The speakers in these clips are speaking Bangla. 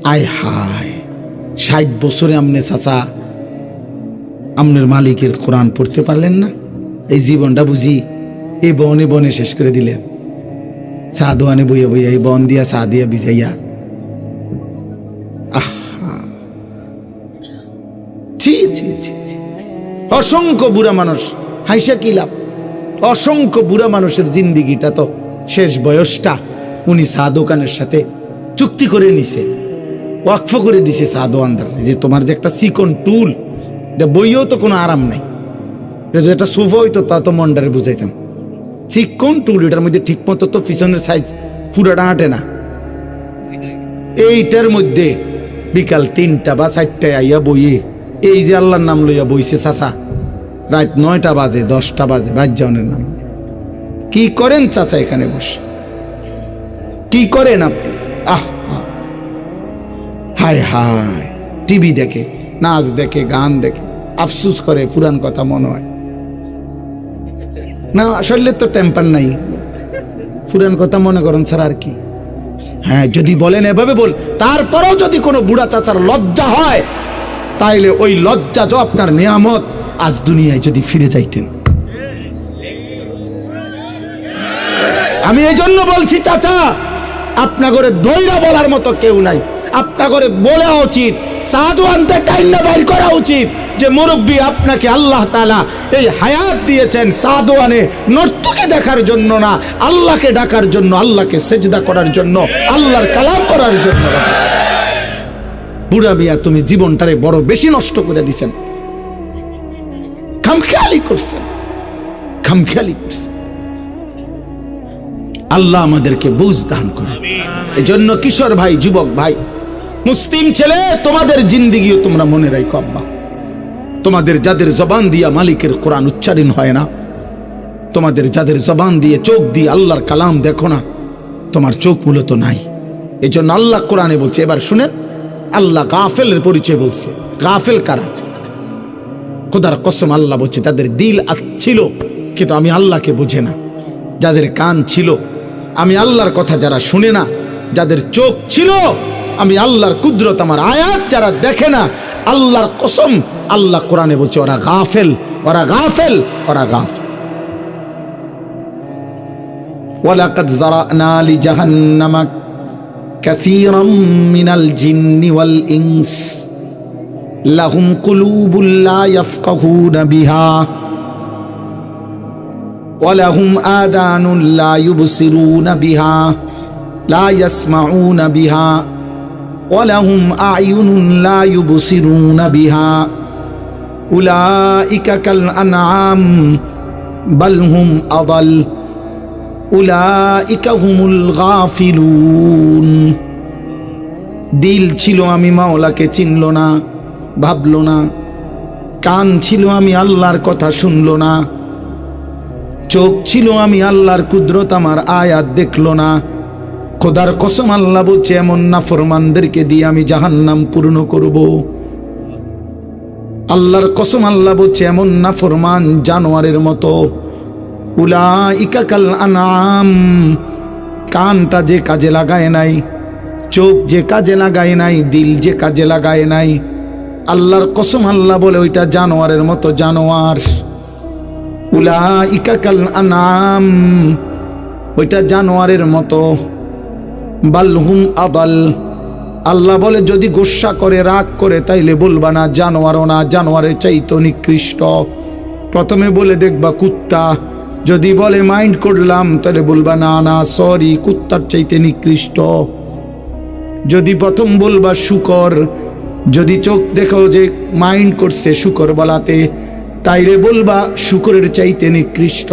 আয় হায় 60 বছরে আমনে চাচা আমনের মালিকের কোরআন পড়তে পারলেন না? এই জীবনটা বুঝি এই বনে বনে শেষ করে দিলেন। চা দোয়ানে বইয়া বইয়া এই বন দিয়া চা দিয়া ভিজাইয়া। ছি ছি ছি ছি। অসংখ্য বুড়া মানুষ, হাইসা কি লাভ? অসংখ্য বুড়া মানুষের জিন্দিগিটা তো শেষ বয়সটা উনি চা দোকানের সাথে চুক্তি করে নিছে, ওয়াকফ করে দিছে চা দোকানদার, যে তোমার যে একটা চিকন টুল, এটা বইয়েও তো কোনো আরাম নাই, এটা যদি একটা সোফা হইতো তা তো মন্ডারে বুঝাইতাম। চিকন টুল, এটার মধ্যে ঠিক মতো তো পিছনের সাইজ পুরাটা হাঁটে না। এইটার মধ্যে বিকাল 3টা বা 4টায় আইয়া বইয়ে এই যে আল্লাহর নাম লইয়া বইছে চাচা, রাত 9টা বাজে 10টা বাজে বাজ্জানের নাম। কি করেন চাচা এখানে বসে? কি করেন আপনি? হায় হায়, টিভি দেখে, নাচ দেখে, গান দেখে, আফসুস করে, পুরান কথা মনে হয় না। আসলে তো টেম্পার নাই, পুরান কথা মনে করেন ছাড়া আর কি। হ্যাঁ, যদি বলেন এভাবে বল, তারপরেও যদি কোনো বুড়া চাচার লজ্জা হয়, তাইলে ওই লজ্জা তো আপনার নিয়ামত, আজ দুনিয়ায় যদি ফিরে যাইতেন। আমি এই জন্য বলছি চাচা, আপনা করে দইরা বলার মতো কেউ নাই। আপনা করে বলা উচিত, সাধু আনতে টাইম না বাইর করা উচিত যে মুরব্বী আপনাকে আল্লাহ তাআলা এই হায়াত দিয়েছেন সাধু আনে নর্তকে দেখার জন্য না, আল্লাহকে ডাকার জন্য, আল্লাহকে সেজদা করার জন্য, আল্লাহর কালাম করার জন্য। বুড়া মিয়া, তুমি জীবনটারে বড় বেশি নষ্ট করে দিছেন, খামখেয়ালি করছেন, খামখেয়ালি করছেন। আল্লাহ আমাদেরকে বুঝ দান করে। এই জন্য কিশোর ভাই, যুবক ভাই, মুসলিম ছেলে, তোমাদের জিন্দিগিও তোমরা মনে রাখো আব্বা। তোমাদের যাদের জবান দিয়া মালিকের কোরআন উচ্চারণ হয় না, তোমাদের যাদের জবান দিয়ে চোখ দিয়ে আল্লাহর কালাম দেখো না, তোমার চোখ মূলত নাই। এই জন্য আল্লাহ কোরআনে বলছে, এবার শুনেন, আল্লাহ গাফেলের পরিচয় বলছে। গাফেল কারা? খোদার কসম আল্লাহ বলছে, যাদের দিল ছিল কিন্তু আমি আল্লাহকে বুঝে না, যাদের কান ছিল আমি আল্লাহর কথা যারা শুনে না, যাদের চোখ ছিল আমি আল্লাহর কুদরত, আমার আয়াত যারা দেখে না, আল্লাহর কসম আল্লাহ কোরআনে বলছে ওরা গাফেল, ওরা গাফেল, ওরা গাফেল। ওয়ালাকাদ যারানা লিজাহান্নামা কাসীরাম মিনাল জিন্নি ওয়াল ইনস লাহুম কুলুবুল লা ইয়াফকাহুনা বিহা ওয়ালাহুম আযানুন লা ইউবসিরুনা বিহা লা ইয়াসমাউনা বিহা ওয়ালাহুম আ'য়ুনুন লা ইউবসিরুনা বিহা উলাইকা কাল আনআম বাল হুম আযাল উলাইকা হুমুল গাফিলুন। দিল ছিল আমি মাওলাকে চিনল না, ভাবল না। কান ছিল আমি আল্লাহর কথা শুনল না। চোখ ছিল আমি আল্লাহর কুদরত, আমার আয়াত দেখল না। খোদার কসম আল্লাহ বলছে, এমন নাফরমানদেরকে দিয়ে আমি জাহান্নাম পূর্ণ করব। আল্লাহর কসম আল্লাহ বলছে, এমন নাফরমান জানোয়ারের মতো। উলাইকা কাল আনআম, কানটা যে কাজে লাগায় নাই, চোখ যে কাজে লাগায় নাই, দিল যে কাজে লাগায় নাই, আল্লাহর কসম আল্লাহ বলে ওইটা জানোয়ারের মতো জানোয়ার। উলাইকা কাল আনআম, ওইটা জানোয়ারের মতো। বাল হুম আদাল, আল্লাহ বলে যদি গোসা করে, রাগ করে, তাইলে বলবা না জানোয়ারও না, জানোয়ারের চাইতো নিকৃষ্ট। প্রথমে বলে দেখবা কুত্তা, যদি বলে মাইন্ড করলাম, তাহলে বলবা না না সরি, কুত্তার চাইতে নিকৃষ্ট। যদি প্রথম বলবা শুকর, যদি চোখ দেখো যে মাইন্ড করছে শুকর বলাতে, তাইলে বলবা শুকরের চাইতে নিকৃষ্ট।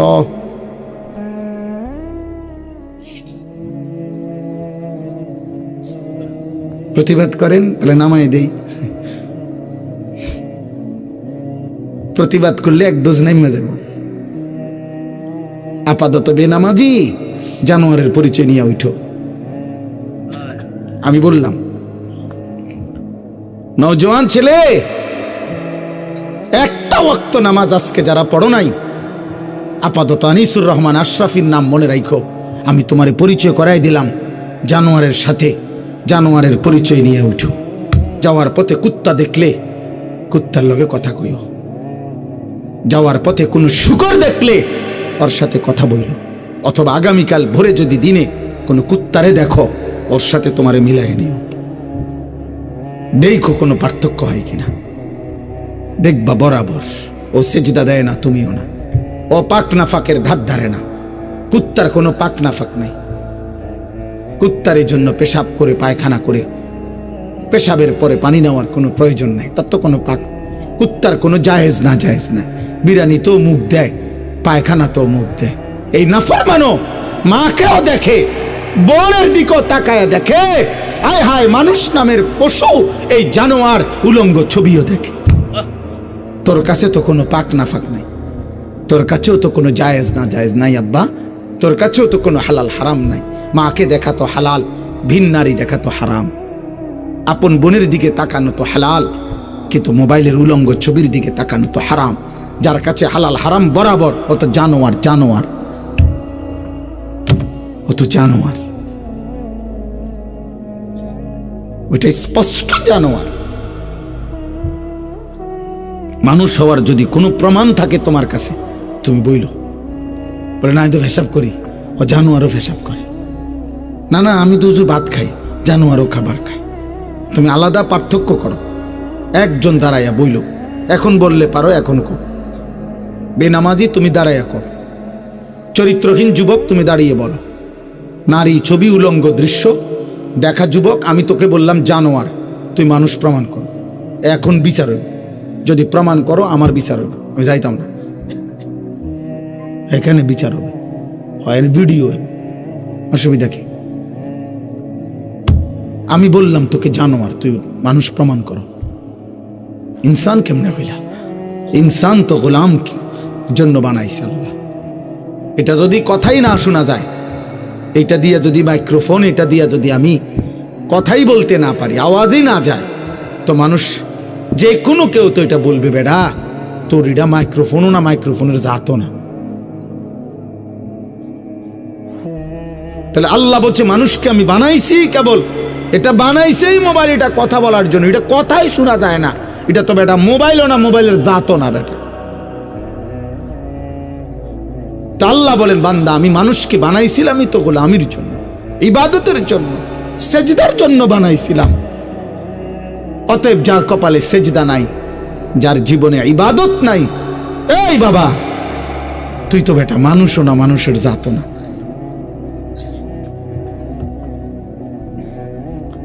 প্রতিবাদ করেন, তাহলে নামাই দেই। প্রতিবাদ করলে 1 ডোজ নেমে যাব। আপাতত বেনামাজি জানোয়ারের পরিচয় নিয়ে উঠো। আমি বললাম, নওজোয়ান ছেলে, একটা ওয়াক্ত নামাজ আজকে যারা পড়ো নাই, আপাতত আনিসুর রহমান আশরাফির নাম মনে রাখো। আমি তোমার পরিচয় করাই দিলাম জানোয়ারের সাথে। জানোয়ারের পরিচয় নিয়ে উঠো। যাওয়ার পথে কুত্তা দেখলে কুত্তার লগে কথা কইও। যাওয়ার পথে কোনো শূকর দেখলে ওর সাথে কথা বইল। অথবা আগামীকাল ভোরে যদি দিনে কোনো কুত্তারে দেখো, ওর সাথে তোমারে মিলাই নিও। দেখো কোনো পার্থক্য হয় কিনা। দেখবা বরাবর ও সেজদা দেয় না, তুমিও না। ও পাক নাফাকের ধার ধারে না। কুত্তার কোনো পাক নাফাক নাই। কুত্তার এই জন্য পেশাব করে পায়খানা করে পেশাবের পরে পানি নেওয়ার কোনো প্রয়োজন নাই। তার তো কোনো পাক, কুত্তার কোনো জায়েজ না জায়েজ না। বিরানি তো মুখ দেয়, পায়খানা তো মুখ দেয়। এই নাফরমানো মাকেও দেখে, বোনের দিকেও তাকায় দেখে। হায় হায়, মানুষ নামের পশু এই জানোয়ার উলঙ্গ ছবিও দেখে। তোর কাছে তো কোনো পাক নাফাক নাই, তোর কাছেও তো কোনো জায়েজ না জায়েজ নাই আব্বা, তোর কাছেও তো কোনো হালাল হারাম নাই। মাকে দেখা তো হালাল, ভিন নারী দেখা তো হারাম। আপন বোনের দিকে তাকানো তো হালাল, কিন্তু মোবাইলের উলঙ্গ ছবির দিকে তাকানো তো হারাম। যার কাছে হালাল হারাম বরাবর, ও তো জানোয়ার, জানোয়ার, ও তো জানোয়ার, ওইটা স্পষ্ট জানোয়ার। মানুষ হওয়ার যদি কোনো প্রমাণ থাকে তোমার কাছে, তুমি বইল। বলে না, আমি তো পেশাব করি, ও জানোয়ারও পেশাব করে। না না, আমি তো ভাত খাই, জানোয়ারও খাবার খায়। তুমি আলাদা পার্থক্য করো। একজন দাঁড়াইয়া বইল, এখন বললে পারো, এখন কো। বেনামাজি তুমি দাঁড়াইয়া কো। চরিত্রহীন যুবক তুমি দাঁড়িয়ে বলো। নারী ছবি উলঙ্গ দৃশ্য দেখা যুবক, আমি তোকে বললাম জানোয়ার, তুই মানুষ প্রমাণ করো। এখন বিচার হইব। যদি প্রমাণ করো আমার বিচার হইব, আমি যাইতাম না। এখানে বিচার হবে, হয় ভিডিও, অসুবিধা কি? আমি বললাম তোকে জানোয়ার, তুই মানুষ প্রমাণ করো। ইনসান কেমনে হইলা? ইনসান তো গোলাম কি জন্য বানাইছে আল্লাহ। এটা যদি কথাই না শোনা যায়, এটা দিয়া যদি মাইক্রোফোন, এটা দিয়া যদি আমি কথাই বলতে না পারি, আওয়াজই না যায়, তো মানুষ যে কোনো কেউ তো এটা বলবে, বেড়া তোর এটা মাইক্রোফোনও না, মাইক্রোফোনের জাতও না। তাহলে আল্লাহ বলছে মানুষকে আমি বানাইছি কেবল, এটা বানাইছেই মোবাইল, এটা কথা বলার জন্য। এটা কথাই শোনা যায় না, এটা তো বেটা মোবাইলও না, মোবাইলের জাতও না বেটা। তা আল্লাহ বলেন, বান্দা আমি মানুষকে বানাইছিলামই তো গোলামির জন্য, ইবাদতের জন্য, সেজদার জন্য বানাইছিলাম। অতএব যার কপালে সেজদা নাই, যার জীবনে ইবাদত নাই, এই বাবা তুই তো বেটা মানুষও না, মানুষের জাতও না।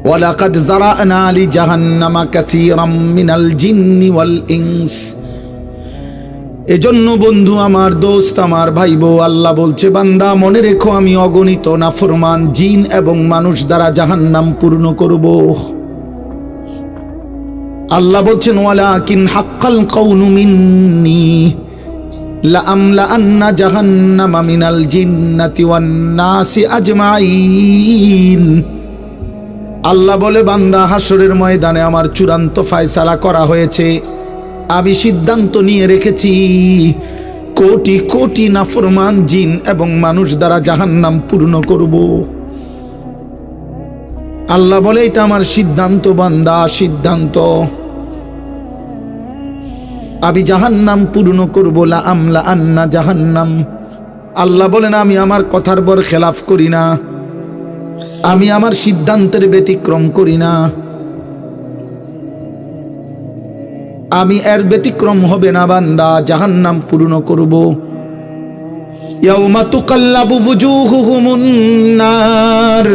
ওয়ালাকাদ যারানা লিজাহান্নামা কাসীরাম মিনাল জিন্নি ওয়াল ইনস। এজন্য বন্ধু আমার, দোস্ত আমার, ভাই বউ, আল্লাহ বলছে বান্দা মনে রেখো আমি অগণিত নাফরমান জিন এবং মানুষ দ্বারা জাহান্নাম পূর্ণ করব। আল্লাহ বলছেন ওয়ালাকিন হাক্কাল কাউলু মিন্নি লাআমলাআন্না জাহান্নামা মিনাল জিন্নাতি ওয়ান নাসি আজমাইন। আল্লাহ বলে বান্দা হাসরের ময়দানে আমার চূড়ান্ত ফয়সালা করা হয়েছে। আমি সিদ্ধান্ত নিয়ে রেখেছি কোটি কোটি নাফরমান জিন এবং মানুষ দ্বারা জাহান্নাম পূর্ণ করব। আল্লাহ বলে এটা আমার সিদ্ধান্ত বান্দা, সিদ্ধান্ত। আমি জাহান্নাম পূর্ণ করব, লাআমলাআন্না জাহান্নাম। আল্লাহ বলেন আমি আমার কথার বর খেলাফ করি না, আমি আমার সিদ্ধান্তের ব্যতিক্রম করি না, আমি এর ব্যতিক্রম হবে না বান্দা, জাহান্নাম পূর্ণ করব। ইয়াউমা তুকাল্লাবু ওয়ুজুহুহুমুন নার।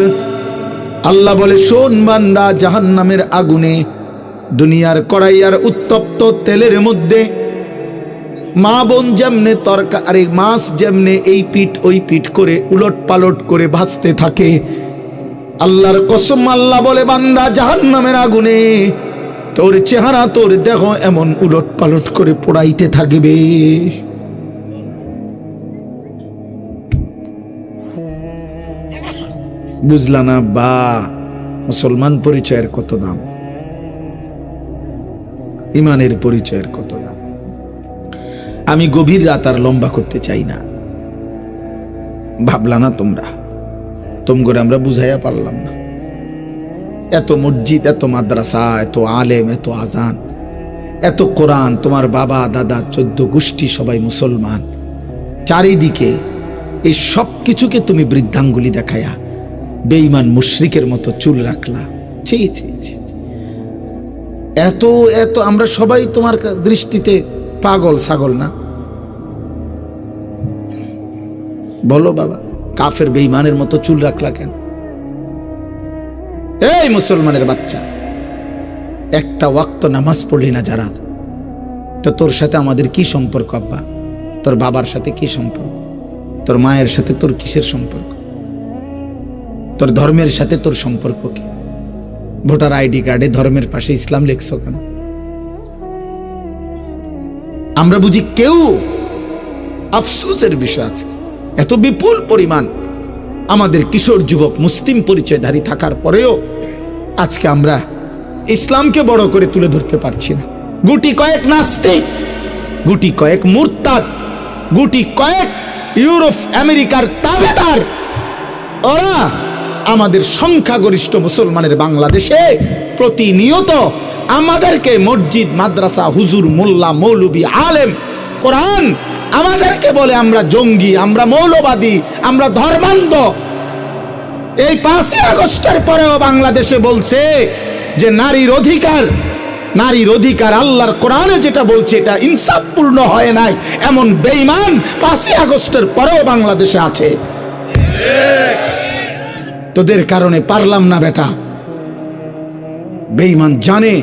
আল্লাহ বলে শোন বান্দা, জাহান্নামের আগুনে, দুনিয়ার কড়াইয়ার উত্তপ্ত তেলের মধ্যে মা বোন যেমনে তরকারি মাছ যেমনে এই পিঠ ওই পিঠ করে উলট পালট করে ভাজতে থাকে, আল্লাহর কসম আল্লাহ বলে বান্দা জাহান্নামের আগুনে তোর চেহারা, তোর দেহ এমন উলট পালট করে পোড়াইতে থাকবে। বুঝলা না বা? মুসলমান পরিচয়ের কত দাম, ইমানের পরিচয়ের কত দাম। আমি গভীর রাত আর লম্বা করতে চাই না। ভাবলা না তোমরা, তোমরা আমরা বুঝাইয়া পারলাম না। এত মসজিদ, এত মাদ্রাসা, এত আলেম, এত আজান, এত কোরআন, তোমার বাবা দাদা 14 গোষ্ঠী সবাই মুসলমান, চারিদিকে এই সব কিছুকে তুমি বৃদ্ধাঙ্গুলি দেখায়া বেঈমান মুশরিকের মতো চুল রাখলা। ছি ছি ছি, এত এত আমরা সবাই তোমার দৃষ্টিতে পাগল ছাগল না? বলো বাবা, কাফের বেঈমানের মতো চুল রাখলা কেন? এই মুসলমানের বাচ্চা, একটা ওয়াক্ত নামাজ পড়লি না যারা, তো তোর সাথে আমাদের কি সম্পর্ক? আব্বা, তোর বাবার সাথে কি সম্পর্ক? তোর মায়ের সাথে তোর কিসের সম্পর্ক? তোর ধর্মের সাথে তোর সম্পর্ক কি? ভোটার আইডি কার্ডে ধর্মের পাশে ইসলাম লিখছো কেন? আমরা বুঝি কেউ? আফসোসের বিষয় আছে, এত বিপুল পরিমাণ আমাদের কিশোর যুবক মুসলিম পরিচয়ধারী থাকার পরেও আজকে আমরা ইসলামকে বড় করে তুলে ধরতে পারছি না। গুটি কয়েক নাস্তিক, গুটি কয়েক মুরতাদ, গুটি কয়েক ইউরোপ আমেরিকার তাবেদার, ওরা আমাদের সংখ্যাগরিষ্ঠ মুসলমানের বাংলাদেশে প্রতিনিয়ত আমাদেরকে মসজিদ, মাদ্রাসা, হুজুর, মোল্লা, মৌলবী, আলেম, কোরআন আমাদেরকে বলে আমরা জঙ্গি, আমরা মৌলবাদী, আমরা ধর্মান্ধ। এই 5ই আগস্টের পরেও বাংলাদেশে বলছে যে নারীর অধিকার, নারীর অধিকার আল্লাহর কোরআনে যেটা বলছে এটা ইনসাফপূর্ণ হয় নাই, এমন বেঈমান 5ই আগস্টের পরেও বাংলাদেশে আছে। তোদের কারণে পারলাম না বেটা। বেঈমান জানে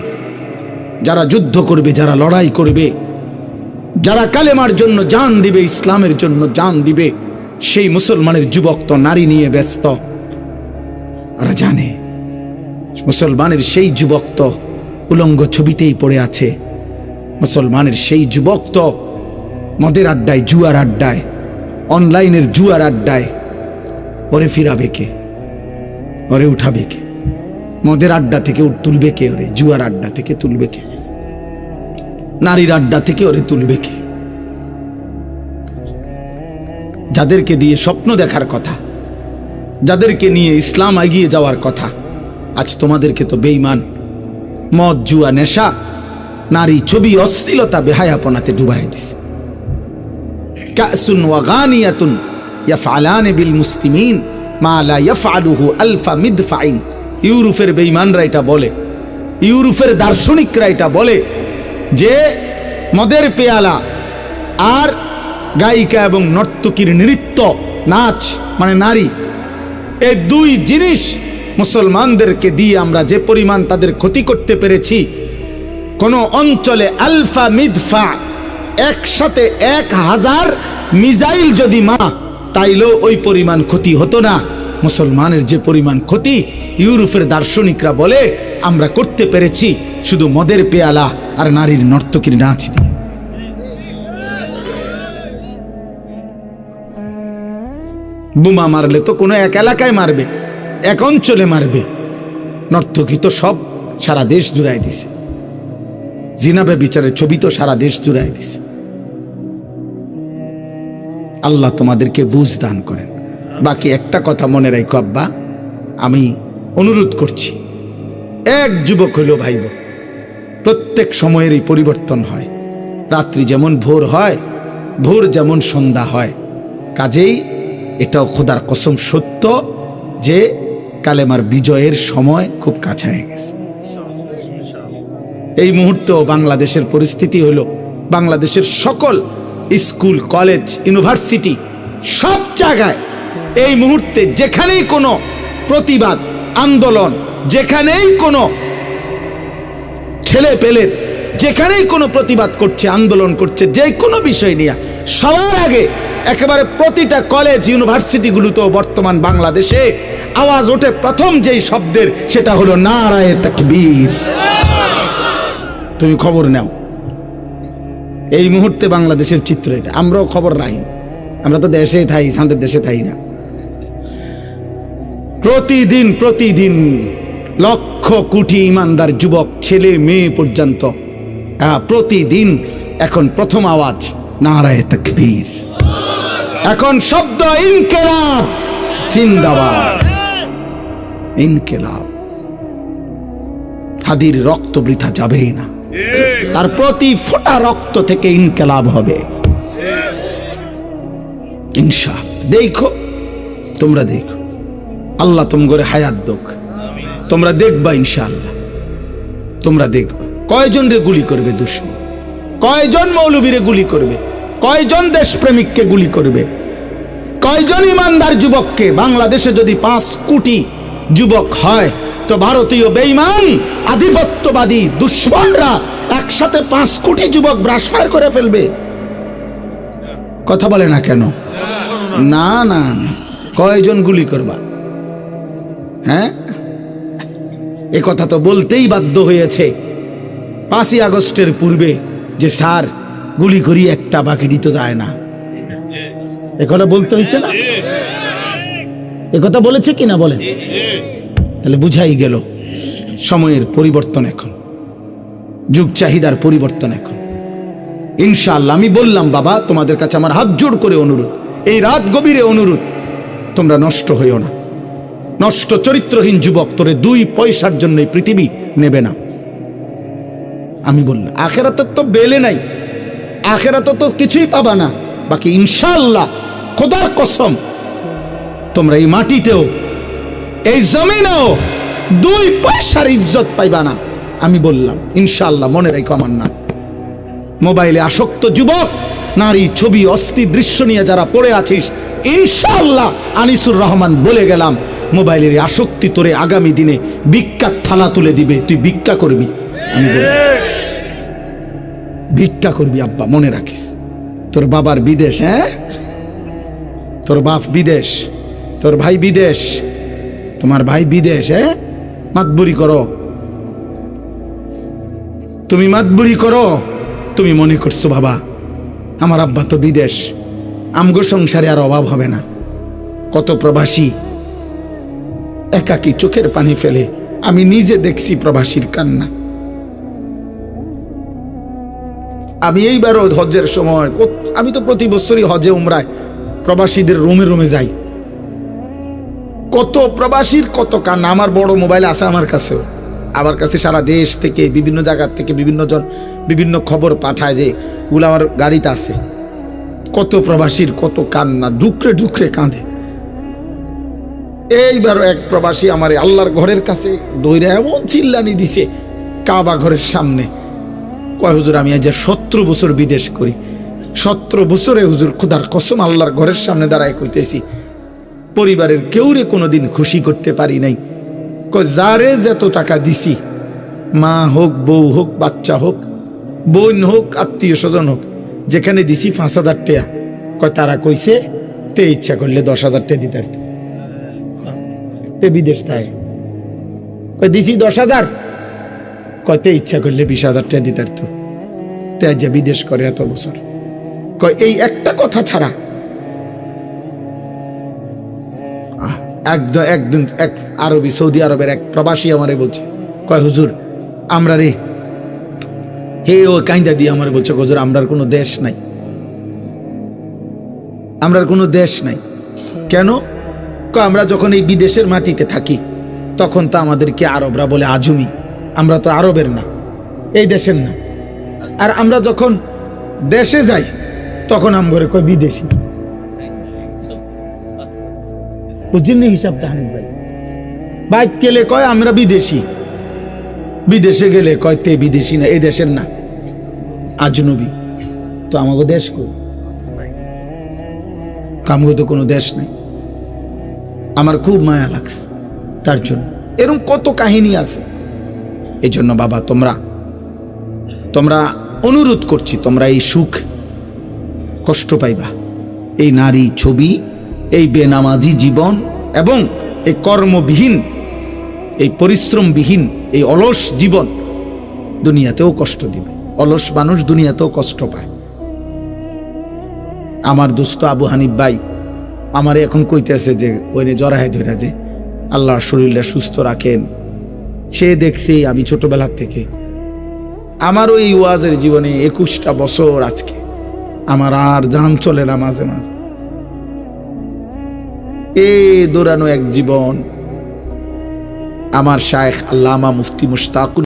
যারা যুদ্ধ করবে, যারা লড়াই করবে, যারা কালেমার জন্য জান দিবে, ইসলামের জন্য জান দিবে, সেই মুসলমানের যুবক তো নারী নিয়ে ব্যস্ত। ওরা জানে মুসলমানের সেই যুবক তো উলঙ্গ ছবিতেই পড়ে আছে। মুসলমানের সেই যুবক তো মদের আড্ডায়, জুয়ার আড্ডায়, অনলাইনের জুয়ার আড্ডায়। ওরে ফিরাবে কে? ওরে উঠাবে কে? মদের আড্ডা থেকে তুলবে কে? ওরে জুয়ার আড্ডা থেকে তুলবে কে? নারীর আড্ডা থেকে ওরে তুলবে কে? যাদেরকে দিয়ে স্বপ্ন দেখার কথা, যাদেরকে নিয়ে ইসলাম এগিয়ে যাওয়ার কথা, আজ তোমাদেরকে তো বেঈমান মদ, জুয়া, নেশা, নারী, ছবি, অশ্লীলতা, বেহায়াপনাতে ডুবাই দিছে। কাসুন ওয়া গানিয়াতুন ইয়াফআলান বিল মুসলিমিন মা লা ইয়াফআলুহু আলফা মিদফাইন। ইউরোপের বেঈমানরা এটা বলে, ইউরোপের দার্শনিকরা এটা বলে যে মদের পেয়ালা আর গায়িকা এবং নর্তকীর নৃত্য, নাচ মানে নারী, এই 2 জিনিস মুসলমানদেরকে দিয়ে আমরা যে পরিমাণ তাদের ক্ষতি করতে পেরেছি, কোন অঞ্চলে আলফা মিদফা একসাথে 1000 মিসাইল যদি তাইলেও ওই পরিমাণ ক্ষতি হতো না। মুসলমানের যে পরিমাণ ক্ষতি ইউরোপের দার্শনিকরা বলে আমরা করতে পেরেছি শুধু মদের পেয়ালা আর নারীর নর্তকীর নাচ দিয়ে। বোমা মারলে তো কোনো এক এলাকায় মারবে, এক অঞ্চলে মারবে, নর্তকী তো সব সারা দেশ জুড়াই দিছে। জিনা ব্যভিচারের ছবি তো সারা দেশ জুড়াই দিছে। আল্লাহ তোমাদেরকে বুঝ দান করেন। বাকি একটা কথা মনে রাখো আব্বা, আমি অনুরোধ করছি, এক যুবক হইল ভাইব, প্রত্যেক সময়েরই পরিবর্তন হয়। রাত্রি যেমন ভোর হয়, ভোর যেমন সন্ধ্যা হয়, কাজেই এটাও খোদার কসম সত্য যে কালেমার বিজয়ের সময় খুব কাছে হয়ে গেছে। এই মুহূর্তেও বাংলাদেশের পরিস্থিতি হলো, বাংলাদেশের সকল স্কুল, কলেজ, ইউনিভার্সিটি, সব জায়গায় এই মুহূর্তে যেখানেই কোনো প্রতিবাদ আন্দোলন, যেখানেই কোনো ছেলে পেলের, যেখানেই কোনো প্রতিবাদ করছে, আন্দোলন করছে যে কোনো বিষয় নিয়ে, সবার আগে একেবারে প্রতিটা কলেজ, ইউনিভার্সিটিগুলোতেও বর্তমান বাংলাদেশে আওয়াজ ওঠে প্রথম যেই শব্দের, সেটা হলো নারায়ে তাকবীর। তুমি খবর নাও, এই মুহূর্তে বাংলাদেশের চিত্র এটা। আমরাও খবর রাখি, আমরা তো দেশেই থাই, আমাদের দেশে থাই না। প্রতিদিন প্রতিদিন লক্ষ কোটি ইমানদার যুবক, ছেলে মেয়ে পর্যন্ত প্রতিদিন এখন প্রথম আওয়াজ নারায়ে তাকবীর, এখন শব্দ ইনকিলাব জিন্দাবাদ, ইনকিলাব। হাদির রক্ত বৃথা যাবেই না, তার প্রতি ফোঁটা রক্ত থেকে ইনকিলাব হবে ইনশাআল্লাহ। দেখো, তোমরা দেখো, আল্লাহ তোমগরে হায়াত দোক, তোমরা দেখবা ইনশাআল্লাহ। তোমরা দেখবা কয়জন রে গুলি করবে দুশমন, কয়জন মৌলবীরে গুলি করবে, কয়জন দেশপ্রেমিককে গুলি করবে, কয়জন ইমানদার যুবককে। বাংলাদেশে যদি 5 কোটি যুবক হয় তো ভারতীয় বেঈমান আধিপত্যবাদী দুশ্মনরা একসাথে 5 কোটি যুবক ব্রাশফায়ার করে ফেলবে। কথা বলে না কেন? না না, কয়জন গুলি করবা? হ্যাঁ, এ কথা তো বলতেই বাধ্য হয়েছে 5ই আগস্টের পূর্বে যে স্যার গুলি করি একটা, বাকিটি তো যায় না। এ কথা বলতে হয়েছে না? এ কথা বলেছে কিনা বলেন? তাহলে বুঝাই গেল সময়ের পরিবর্তন, এখন যুগ চাহিদার পরিবর্তন। এখন ইনশাআল্লাহ আমি বললাম বাবা, তোমাদের কাছে আমার হাত জোড় করে অনুরোধ, এই রাত গভীরে অনুরোধ, তোমরা নষ্ট হইও না। নষ্ট চরিত্রহীন যুবক তোরে 2 পয়সার জন্য পৃথিবী নেবে না। আমি বললাম আখেরাতে তো বেলে নাই, আখেরাতে তো কিছুই পাবা না, বাকি ইনশাআল্লাহ খোদার কসম তোমরা এই মাটিতেও এই জমিনেও 2 পয়সার ইজ্জত পাইবা না। আমি বললাম ইনশাআল্লাহ, মনে রাখো আমার নাম। মোবাইলে আসক্ত যুবক, নারী, ছবি, অস্থি দৃশ্য নিয়ে যারা পড়ে আছিস, ইনশাআল্লাহ আনিসুর রহমান বলে গেলাম, মোবাইলের আসক্তি তোরে আগামী দিনে ভিক্ষার থালা তুলে দিবে, তুই ভিক্ষা করবি। আমি বললাম ভিক্ষা করবি আব্বা, মনে রাখিস। তোর বাবার বিদেশ, হ্যাঁ, তোর বাপ বিদেশ, তোর ভাই বিদেশ, তোমার ভাই বিদেশ, হ্যাঁ, মাতবুরি করো, তুমি মাতবুরি করো। তুমি মনে করছো বাবা আমার আব্বা তো বিদেশ, আমগো সংসারে আর অভাব হবে না। কত প্রবাসী একাকী চোখের পানি ফেলে, আমি নিজে দেখছি প্রবাসীর কান্না। আমি এইবারও হজ্জের সময়, আমি তো প্রতি বছরই হজে উমরায় প্রবাসীদের রুমে রুমে যাই, কত প্রবাসীর কত কান্না। আমার বড় মোবাইল আছে আমার কাছেও, আমার কাছে সারা দেশ থেকে বিভিন্ন জায়গার থেকে বিভিন্ন জন বিভিন্ন খবর পাঠায়, যে ওগুলো আমার গাড়িতে আছে। কত প্রবাসীর কত কান্না, ঢুকরে ঢুকরে কাঁদে। এইবারও এক প্রবাসী আমার আল্লাহর ঘরের কাছে দৌড়ে এমন চিল্লানি দিছে কাবা ঘরের সামনে, কয় হুজুর আমি আজ 17 বছর বিদেশ করি, 17 বছরে হুজুর খোদার কসম আল্লাহর ঘরের সামনে দাঁড়ায় কইতেছি পরিবারের কেউরে কোনোদিন খুশি করতে পারি নাই। কয় যারে যত টাকা দিছি, মা হোক, বউ হোক, বাচ্চা হোক, বোন হোক, আত্মীয় স্বজন হোক, যেখানে দিছি 5,000 টাকা, কয় তারা কইছে তে ইচ্ছা করলে 10,000 টাকা দিতে পারত। বিদেশ তাই কয় দিছি 10,000, কয়তে ইচ্ছা করলে 20,000 টাকা দিতে পারত। তে যে বিদেশ করে এত বছর, কয় এই একটা কথা ছাড়া। একদিন এক আরবি, সৌদি আরবের এক প্রবাসী আমারে বলছে, কয় হুজুর আমরা রে, হে ও কাইন্দা দিয়ে আমারে বলছে, হুজুর আমরার কোনো দেশ নাই, আমরার কোনো দেশ নাই। কেন? কয় আমরা যখন এই বিদেশের মাটিতে থাকি তখন তো আমাদেরকে আরবরা বলে আজমি, আমরা তো আরবের না, এই দেশের না। আর আমরা যখন দেশে যাই তখন আমগরে কয় বিদেশি। বুঝলেন হিসাবটা হানিফ ভাই? বাইক গেলে কয় আমরা বিদেশি, বিদেশে গেলে কয় তে বিদেশি না, এই দেশের না, আজনবী। তো আমাকে দেশ কই? আমগো তো কোনো দেশ নাই। আমার খুব মায়া লাগছে তার জন্য। এরকম কত কাহিনী আছে। এই জন্য বাবা তোমরা অনুরোধ করছি, তোমরা এই সুখ কষ্ট পাইবা, এই নারী ছবি, এই বেনামাজি জীবন এবং এই কর্মবিহীন, এই পরিশ্রমবিহীন, এই অলস জীবন দুনিয়াতেও কষ্ট দিবে। অলস মানুষ দুনিয়াতেও কষ্ট পায়। আমার দোস্ত আবু হানিফ ভাই আমার এখন কইতেছে যে ওই জরায় ধরে যে আল্লাহ শরীরটা সুস্থ রাখেন। সে দেখছে আমি ছোটবেলার থেকে, আমারও এই ওয়াজের জীবনে 21টা বছর আজকে, আমার আর জান চলে না মাঝে মাঝে। দৌড়ানো এক জীবন। আমার শায়েখ আল্লামা মুফতি মুশতাকুর